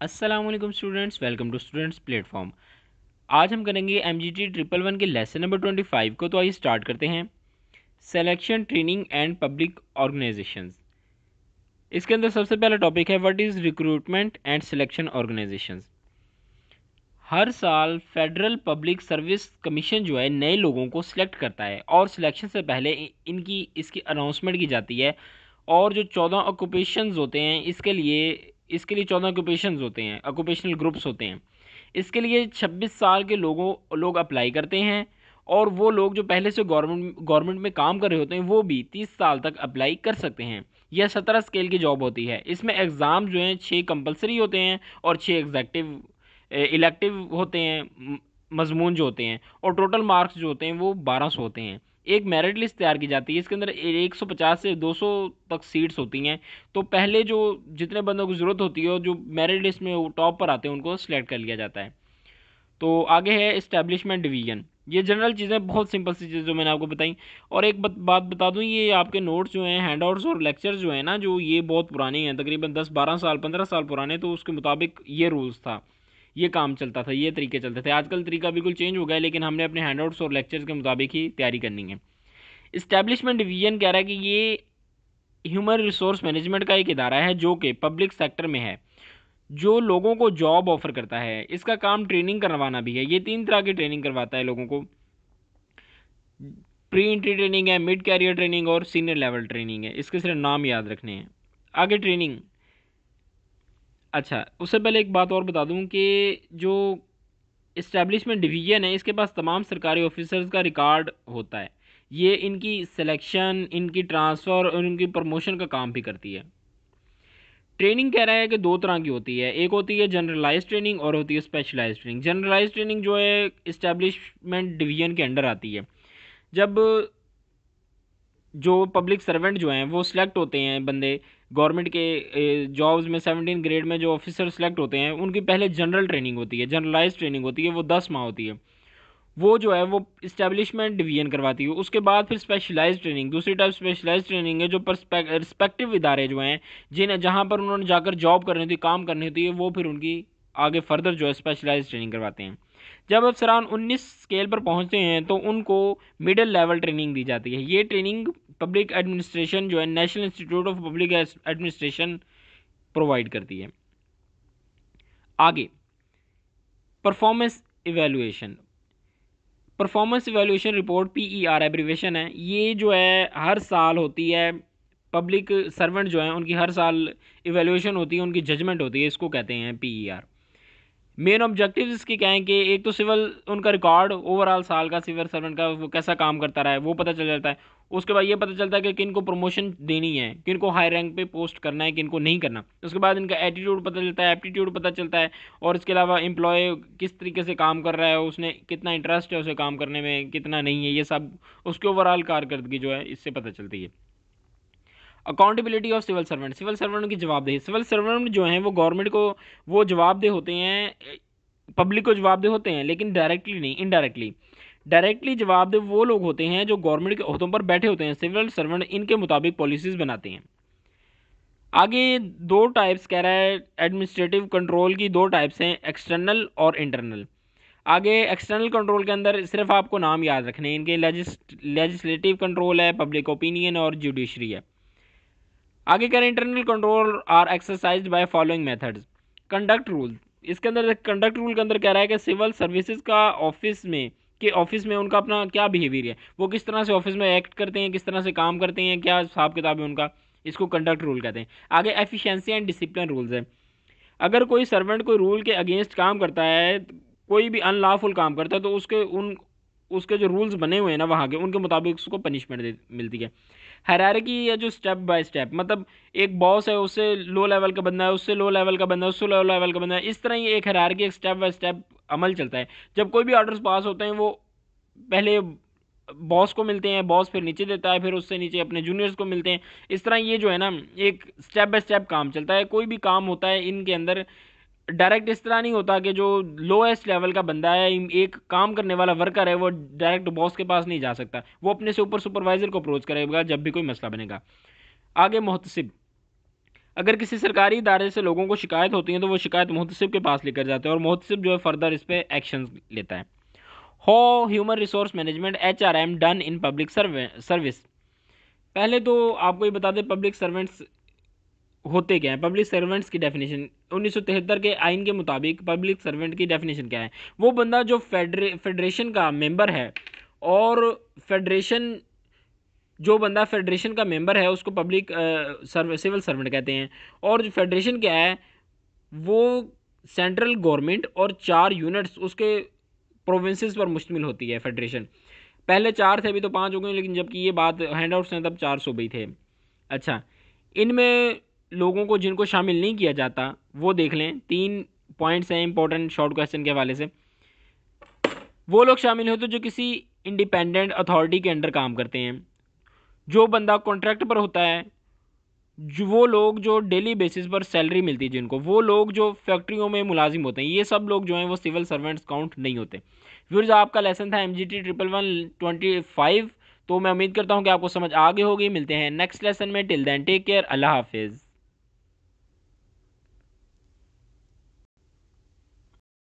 अस्सलाम वालेकुम students, welcome to students platform. आज हम करेंगे MGT 111 के लेसन नंबर 25 को। तो आइए स्टार्ट करते हैं। Selection, training and public organisations. इसके अंदर सबसे पहला टॉपिक है what is recruitment and selection organisations. हर साल फेडरल पब्लिक सर्विस कमीशन जो है नए लोगों को सिलेक्ट करता है और सिलेक्शन से पहले इनकी इसकी अनाउंसमेंट की जाती है। और जो 14 ऑक्यूपेशंस होते हैं इसके लिए 14 ऑक्यूपेशंस होते हैं, ऑक्यूपेशनल ग्रुप्स होते हैं। इसके लिए 26 साल के लोग अप्लाई करते हैं। और वो लोग जो पहले से गवर्नमेंट में काम कर रहे होते हैं वो भी 30 साल तक अप्लाई कर सकते हैं। यह 17 स्केल की जॉब होती है। इसमें एग्ज़ाम जो हैं 6 कंपलसरी होते हैं और 6 एग्जेक्टिव इलेक्टिव होते हैं, मजमून जो होते हैं। और टोटल मार्क्स जो होते हैं वो 1200 होते हैं। एक मेरिट लिस्ट तैयार की जाती है। इसके अंदर 150 से 200 तक सीट्स होती हैं। तो पहले जो जितने बंदों की ज़रूरत होती है और जो मेरिट लिस्ट में टॉप पर आते हैं उनको सिलेक्ट कर लिया जाता है। तो आगे है इस्टेब्लिशमेंट डिवीजन। ये जनरल चीज़ें, बहुत सिंपल सी चीज़ें जो मैंने आपको बताई। और एक बात बता दूं, ये आपके नोट्स जो हैं, हैंडआउट्स और लेक्चर्स जो हैं ना, जो ये बहुत पुराने हैं, तकरीबन 10-12 साल 15 साल पुराने। तो उसके मुताबिक ये रूल्स था, ये काम चलता था, ये तरीके चलते थे। आजकल तरीका बिल्कुल चेंज हो गया है, लेकिन हमने अपने हैंडआउट्स और लेक्चर्स के मुताबिक ही तैयारी करनी है। इस्टेब्लिशमेंट डिवीजन कह रहा है कि ये ह्यूमन रिसोर्स मैनेजमेंट का एक इदारा है जो कि पब्लिक सेक्टर में है, जो लोगों को जॉब ऑफर करता है। इसका काम ट्रेनिंग करवाना भी है। ये 3 तरह की ट्रेनिंग करवाता है लोगों को। प्री एंट्री ट्रेनिंग है, मिड कैरियर ट्रेनिंग और सीनियर लेवल ट्रेनिंग है। इसके सिर्फ नाम याद रखने हैं। आगे ट्रेनिंग। अच्छा, उससे पहले एक बात और बता दूं कि जो इस्टेब्लिशमेंट डिवीजन है इसके पास तमाम सरकारी ऑफिसर्स का रिकॉर्ड होता है। ये इनकी सिलेक्शन, इनकी ट्रांसफ़र और इनकी प्रमोशन का काम भी करती है। ट्रेनिंग कह रहा है कि 2 तरह की होती है। एक होती है जनरलाइज ट्रेनिंग और होती है स्पेशलाइज ट्रेनिंग। जनरलाइज ट्रेनिंग जो है इस्टेब्लिशमेंट डिवीजन के अंडर आती है। जब जो पब्लिक सर्वेंट जो हैं वो सिलेक्ट होते हैं, बंदे गवर्नमेंट के जॉब्स में 17 ग्रेड में जो ऑफिसर सिलेक्ट होते हैं उनकी पहले जनरल ट्रेनिंग होती है, जनरलाइज ट्रेनिंग होती है, वो 10 माह होती है। वो जो है वो इस्टेब्लिशमेंट डिवीजन करवाती है। उसके बाद फिर स्पेशलाइज ट्रेनिंग, दूसरी टाइप स्पेशलाइज ट्रेनिंग है, जो रिस्पेक्टिव इदारे जो हैं जिन्हें जहाँ पर उन्होंने जाकर जॉब करनी होती, काम करनी होती है, वो फिर उनकी आगे फर्दर जो है स्पेशलाइज ट्रेनिंग करवाते हैं। जब अफसरान 19 स्केल पर पहुंचते हैं तो उनको मिडिल लेवल ट्रेनिंग दी जाती है। ये ट्रेनिंग पब्लिक एडमिनिस्ट्रेशन जो है national institute of public administration provide करती है। आगे performance evaluation. Performance evaluation report PER abbreviation है। ये जो है हर साल होती है। पब्लिक सर्वेंट जो हैं उनकी हर साल इवेल्युएशन होती है, उनकी जजमेंट होती है, इसको कहते हैं PER। मेन ऑब्जेक्टिव्स इसके क्या हैं कि एक तो सिविल, उनका रिकॉर्ड ओवरऑल साल का सिविल सर्वेंट का वो कैसा काम करता रहा है वो पता चल जाता है। उसके बाद ये पता चलता है कि किन को प्रमोशन देनी है, किन को हाई रैंक पे पोस्ट करना है, किन को नहीं करना। उसके बाद इनका एटीट्यूड पता चलता है, एप्टीट्यूड पता चलता है। और इसके अलावा एम्प्लॉय किस तरीके से काम कर रहा है, उसने कितना इंटरेस्ट है उसे काम करने में, कितना नहीं है, ये सब उसके ओवरऑल कारकर्दगी जो है इससे पता चलती है। Accountability of civil servant. Civil servant की जवाबदेही। सिविल सर्वेंट जो हैं वो गवर्नमेंट को वो जवाबदेह होते हैं, पब्लिक को जवाबदेह होते हैं, लेकिन डायरेक्टली नहीं, इनडायरेक्टली। डायरेक्टली जवाबदेह वो लोग होते हैं जो गवर्नमेंट के ओहदों पर बैठे होते हैं। सिविल सर्वेंट इनके मुताबिक पॉलिसीज़ बनाते हैं। आगे 2 टाइप्स कह रहा है एडमिनिस्ट्रेटिव कंट्रोल की। 2 टाइप्स हैं, एक्सटर्नल और इंटरनल। आगे एक्सटर्नल कंट्रोल के अंदर सिर्फ आपको नाम याद रखने हैं इनके। लेजिस्लेटिव कंट्रोल है, पब्लिक ओपिनियन और जुडिशरी है। आगे कह रहे हैं internal control are exercised by following methods. Conduct rule. इसके अंदर कंडक्ट रूल के अंदर कह रहा है कि सिविल सर्विसेज का ऑफिस में उनका अपना क्या बिहेवियर है, वो किस तरह से ऑफिस में एक्ट करते हैं, किस तरह से काम करते हैं, क्या हिसाब किताब है उनका, इसको कंडक्ट रूल कहते हैं। आगे एफिशिएंसी एंड डिसिप्लिन रूल्स है। अगर कोई सर्वेंट कोई रूल के अगेंस्ट काम करता है, कोई भी अनलॉफुल काम करता है, तो उसके जो रूल्स बने हुए हैं ना वहाँ के, उनके मुताबिक उसको पनिशमेंट मिलती है। हायरार्की है जो स्टेप बाय स्टेप, मतलब एक बॉस है, उससे लो लेवल का बंदा है, उससे लो लेवल का बंदा है, उससे लो लेवल का बंदा है। इस तरह ये एक हायरार्की, एक स्टेप बाय स्टेप अमल चलता है। जब कोई भी ऑर्डर्स पास होते हैं वो पहले बॉस को मिलते हैं, बॉस फिर नीचे देता है, फिर उससे नीचे अपने जूनियर्स को मिलते हैं। इस तरह ये जो है ना एक स्टेप बाय स्टेप काम चलता है। कोई भी काम होता है इनके अंदर डायरेक्ट इस तरह नहीं होता कि जो लोएस्ट लेवल का बंदा है, एक काम करने वाला वर्कर है, वो डायरेक्ट बॉस के पास नहीं जा सकता। वो अपने से ऊपर सुपरवाइजर को अप्रोच करेगा जब भी कोई मसला बनेगा। आगे मुहतसिब। अगर किसी सरकारी इदारे से लोगों को शिकायत होती है तो वो शिकायत मुहतसिब के पास लेकर जाते हैं और मुहतसिब जो है फर्दर इस पर एक्शन लेता है। How human resource management HRM done in public service. पहले तो आपको ये बता दें पब्लिक सर्वेंट्स होते क्या हैं। पब्लिक सर्वेंट्स की डेफिनेशन 1973 के आइन के मुताबिक पब्लिक सर्वेंट की डेफिनेशन क्या है। वो बंदा जो फेडरेशन का मेंबर है, और फेडरेशन जो बंदा फेडरेशन का मेंबर है उसको पब्लिक सिविल सर्वेंट कहते हैं। और जो फेडरेशन क्या है, वो सेंट्रल गवर्नमेंट और 4 यूनिट्स उसके प्रोविंसेस पर मुश्तमिल होती है फेडरेशन। पहले 4 थे, अभी तो 5 हो गए, लेकिन जबकि ये बात हैंड आउट्स हैं तब 4 सूबे थे। अच्छा, इनमें लोगों को जिनको शामिल नहीं किया जाता वो देख लें। 3 पॉइंट्स हैं इंपॉर्टेंट शॉर्ट क्वेश्चन के हवाले से। वो लोग शामिल होते जो किसी इंडिपेंडेंट अथॉरिटी के अंडर काम करते हैं, जो बंदा कॉन्ट्रैक्ट पर होता है, जो वो लोग जो डेली बेसिस पर सैलरी मिलती है जिनको, वो लोग जो फैक्ट्रियों में मुलाजिम होते हैं, ये सब लोग जो हैं वो सिविल सर्वेंट्स काउंट नहीं होते। व्यूअर्स, आपका लेसन था MGT 111125। तो मैं उम्मीद करता हूँ कि आपको समझ आ गई होगी। मिलते हैं नेक्स्ट लेसन में। टिल देन टेक केयर, अल्लाह हाफिज़।